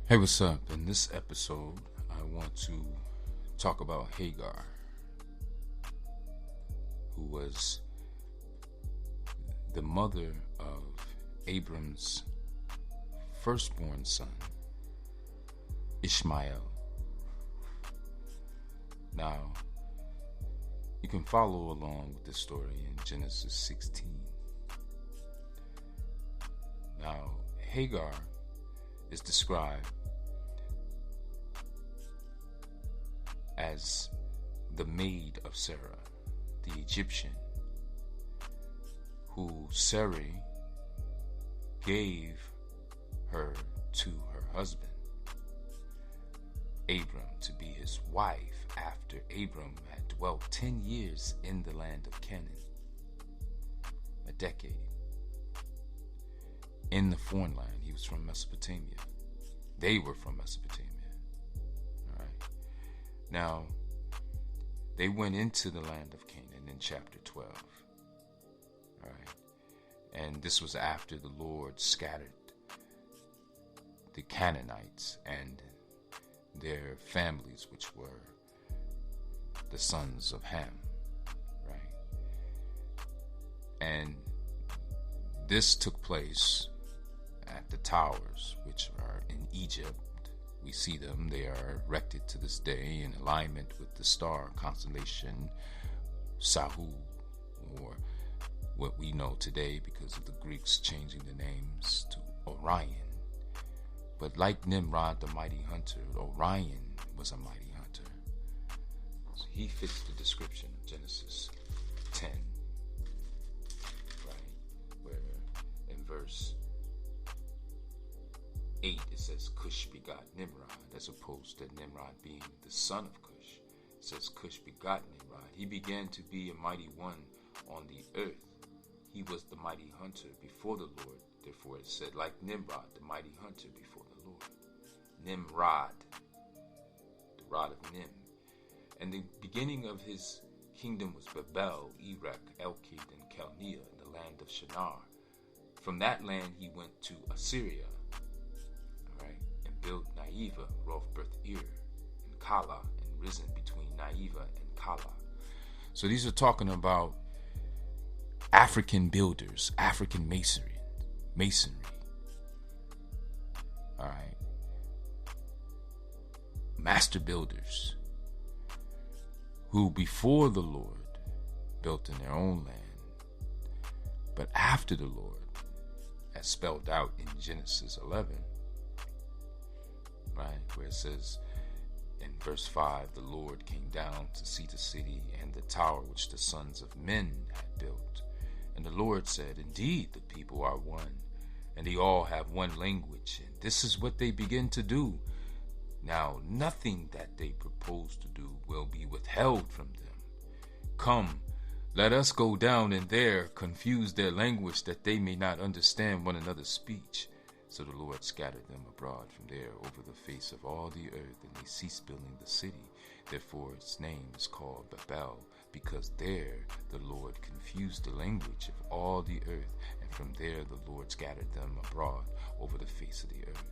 Hey, what's up? In this episode, I want to talk about Hagar, who was the mother of Abram's firstborn son, Ishmael. Now, you can follow along with this story in Genesis 16. Now, Hagar is described as the maid of Sarah, the Egyptian, who Sarai gave her to her husband, Abram, to be his wife after Abram had dwelt 10 years in the land of Canaan, a decade. In the foreign land, he was from Mesopotamia. They were from Mesopotamia. All right. Now, they went into the land of Canaan in chapter 12. All right. And this was after the Lord scattered the Canaanites and their families, which were the sons of Ham. Right. And this took place at the towers, which are in Egypt. We see them. They are erected to this day in alignment with the star constellation Sahu, or what we know today because of the Greeks changing the names to Orion. But like Nimrod, the mighty hunter, Orion was a mighty hunter. So he fits the description of Genesis 10, right? Where in verse 8 it says Cush begot Nimrod, as opposed to Nimrod being the son of Cush. It says Cush begot Nimrod. He began to be a mighty one on the earth. He was the mighty hunter before the Lord. Therefore it said, like Nimrod, the mighty hunter before the Lord. Nimrod, the rod of Nim. And the beginning of his kingdom was Babel, Erech, Elkid, and Chaldea, in the land of Shinar. From that land he went to Assyria, built Nineveh, Roth-Beth Ir, and Kala, and risen between Nineveh and Kala. So these are talking about African builders, African masonry. All right. Master builders who before the Lord built in their own land, but after the Lord, as spelled out in Genesis 11, right, where it says in verse 5, the Lord came down to see the city and the tower which the sons of men had built. And the Lord said, indeed, the people are one, and they all have one language, and this is what they begin to do. Now, nothing that they propose to do will be withheld from them. Come, let us go down and there confuse their language, that they may not understand one another's speech. So the Lord scattered them abroad from there over the face of all the earth, and they ceased building the city. Therefore its name is called Babel, because there the Lord confused the language of all the earth, and from there the Lord scattered them abroad over the face of the earth.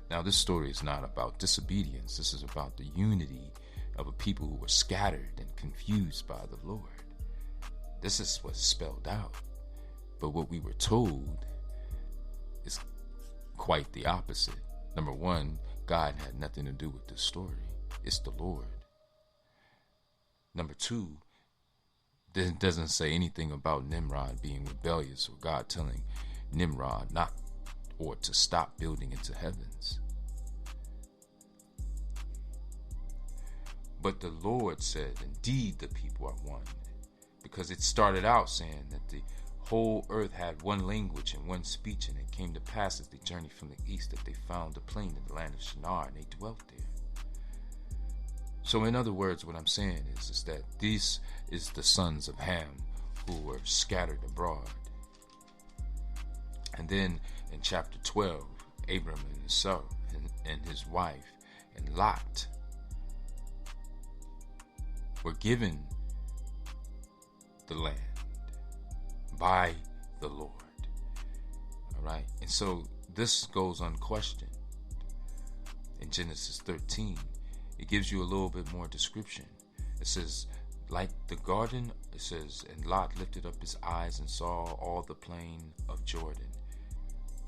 Now this story is not about disobedience. This is about the unity of a people who were scattered and confused by the Lord. This is what's spelled out. But what we were told is quite the opposite. Number one, God had nothing to do with this story. It's the Lord. Number two, it doesn't say anything about Nimrod being rebellious or God telling Nimrod not or to stop building into heavens. But the Lord said, indeed the people are one. Because it started out saying that the whole earth had one language and one speech, and it came to pass as they journeyed from the east that they found a plain in the land of Shinar, and they dwelt there. So in other words, what I'm saying is that this is the sons of Ham who were scattered abroad. And then in chapter 12, Abram and his son and his wife and Lot were given the land by the Lord. All right. And so this goes unquestioned. in Genesis 13, it gives you a little bit more description. It says, like the garden, it says, and Lot lifted up his eyes and saw all the plain of Jordan,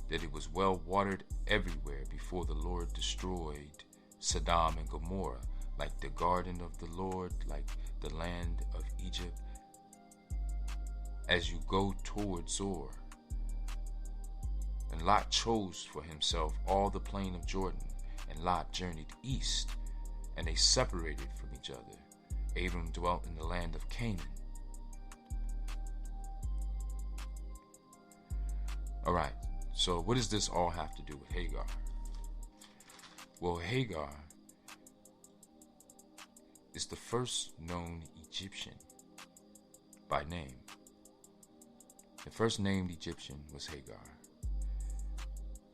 that it was well watered everywhere before the Lord destroyed Sodom and Gomorrah, like the garden of the Lord, like the land of Egypt, as you go toward Zoar. And Lot chose for himself all the plain of Jordan, and Lot journeyed east, and they separated from each other. Abram dwelt in the land of Canaan. All right, so what does this all have to do with Hagar? Well, Hagar is the first known Egyptian by name. The first named Egyptian was Hagar,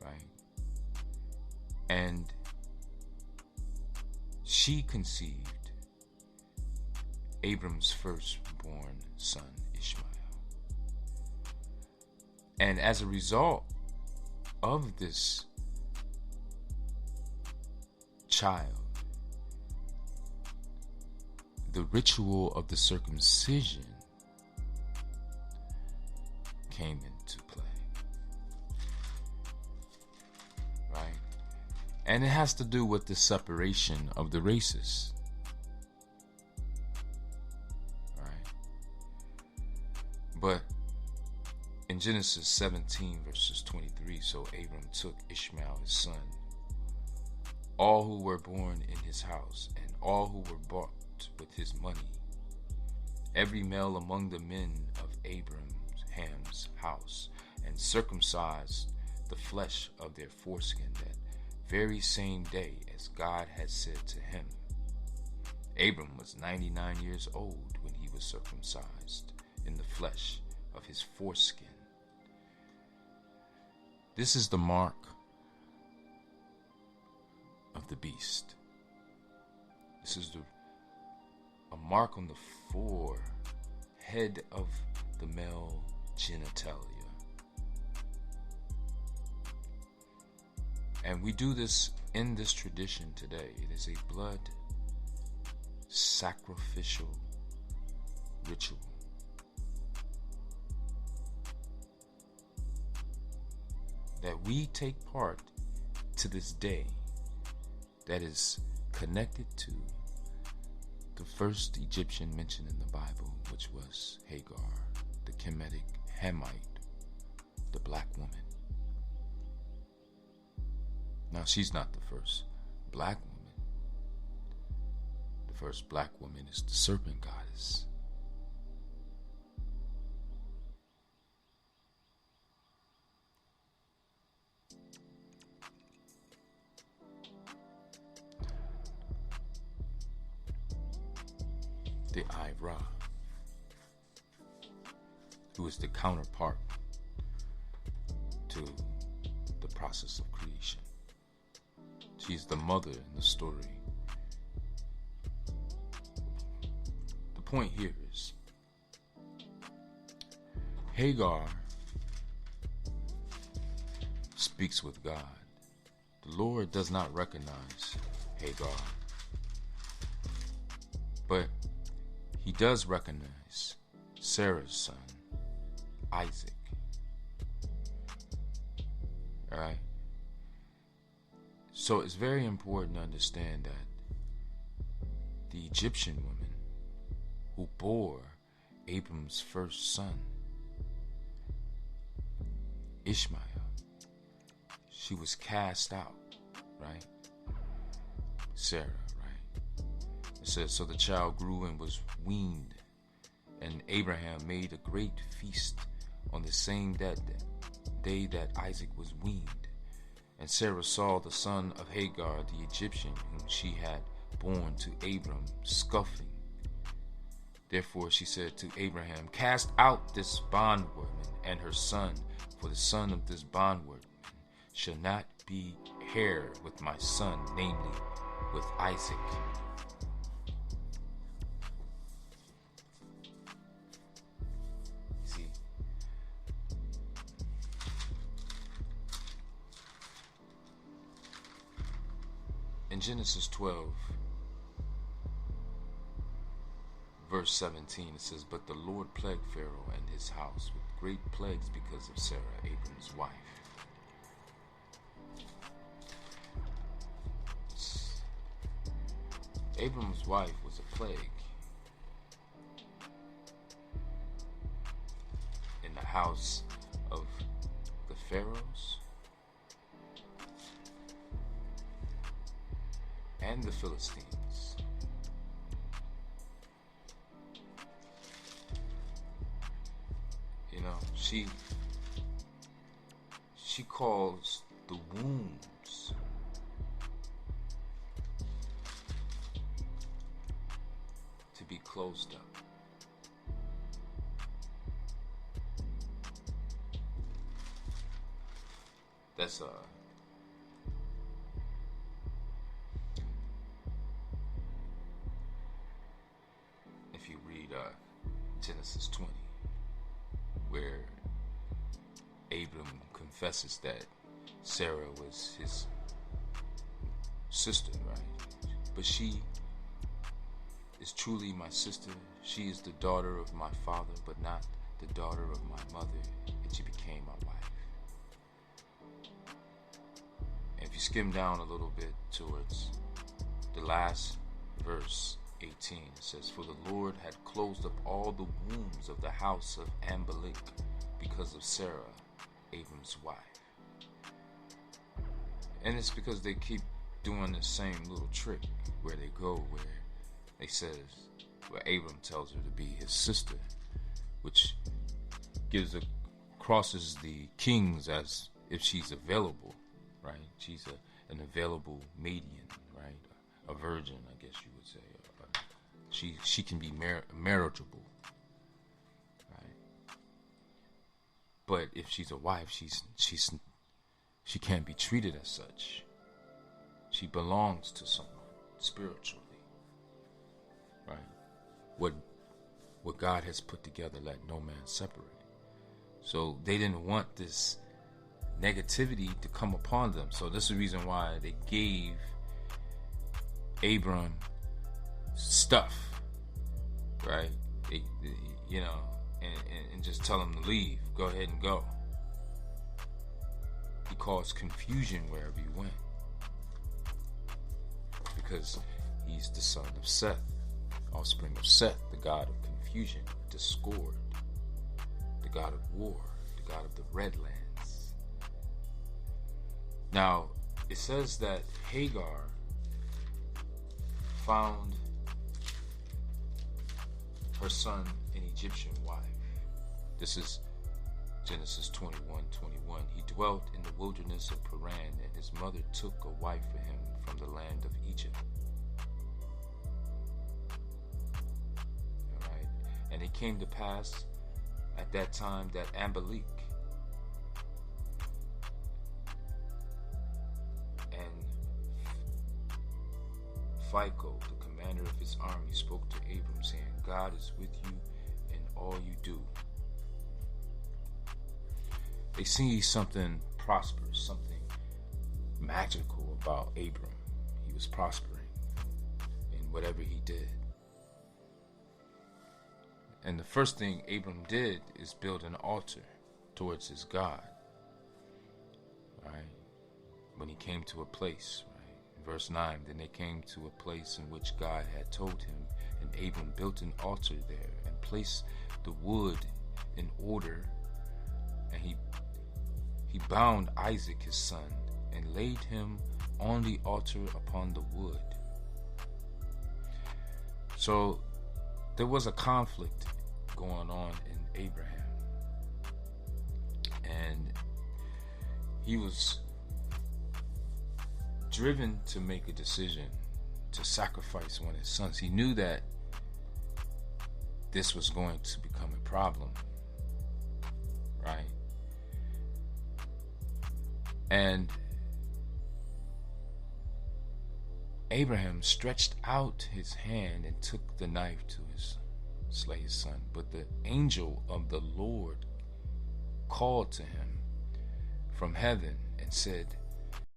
right? And she conceived Abram's firstborn son, Ishmael. And as a result of this child, the ritual of the circumcision came into play, right? And it has to do with the separation of the races, right? But in Genesis 17 verses 23, so Abram took Ishmael his son, all who were born in his house, and all who were bought with his money, every male among the men of Abraham's house, and circumcised the flesh of their foreskin that very same day as God had said to him. Abram was 99 years old when he was circumcised in the flesh of his foreskin. This is the mark of the beast. This is a mark on the forehead of the male genitalia. And we do this in this tradition today. It is a blood sacrificial ritual. That we take part to this day, that is connected to the first Egyptian mentioned in the Bible, which was Hagar, the Kemetic Hamite, the black woman. Now, she's not the first black woman. The first black woman is the serpent goddess. The Ira, who is the counterpart to the process of creation. She's the mother in the story. The point here is Hagar speaks with God. The Lord does not recognize Hagar, but he does recognize Sarah's son, Isaac. All right? So it's very important to understand that the Egyptian woman who bore Abram's first son, Ishmael, she was cast out, right? Sarah, right? It says, so the child grew and was weaned, and Abraham made a great feast on the same day that Isaac was weaned. And Sarah saw the son of Hagar, the Egyptian, whom she had born to Abram, scoffing. Therefore she said to Abraham, cast out this bondwoman and her son, for the son of this bondwoman shall not be heir with my son, namely with Isaac. See, In Genesis 12, verse 17, it says, "But the Lord plagued Pharaoh and his house with great plagues because of Sarah, Abram's wife." Abram's wife was a plague in the house of the Pharaohs and the Philistines. You know, she caused the wombs to be closed up. That's if you read Genesis 20, where Abram confesses that Sarah was his sister, right? But she is truly my sister. She is the daughter of my father, but not the daughter of my mother, and she became my wife. And if you skim down a little bit towards the last verse, 18, it says, "For the Lord had closed up all the wombs of the house of Amalek because of Sarah, Abram's wife." And it's because they keep doing the same little trick where they go where they says, where Abram tells her to be his sister, which crosses the kings as if she's available, right? She's an available median, right? A virgin, I guess you would say. She can be marriageable, right? But if she's a wife, she can't be treated as such. She belongs to someone spiritually, right? What God has put together, let no man separate. So they didn't want this negativity to come upon them. So this is the reason why they gave Abram stuff, right? You know, and just tell him to leave. Go ahead and go. He caused confusion wherever he went, because he's the son of Seth, offspring of Seth, the god of confusion, discord, the god of war, the god of the Redlands. Now, it says that Hagar found her son an Egyptian wife. This is Genesis 21:21. He dwelt in the wilderness of Paran, and his mother took a wife for him from the land of Egypt. All right. And it came to pass at that time that Amalek and Phicol, the commander of his army, spoke to Abram, saying, "God is with you in all you do." They see something prosperous, something magical about Abram. He was prospering in whatever he did. And the first thing Abram did is build an altar towards his God, right? When he came to a place, right? In verse 9, then they came to a place in which God had told him, and Abram built an altar there and placed the wood in order, and he bound Isaac his son and laid him on the altar upon the wood. So there was a conflict going on in Abraham, and he was driven to make a decision to sacrifice one of his sons. He knew that this was going to become a problem, right? And Abraham stretched out his hand and took the knife to slay his son. But the angel of the Lord called to him from heaven and said,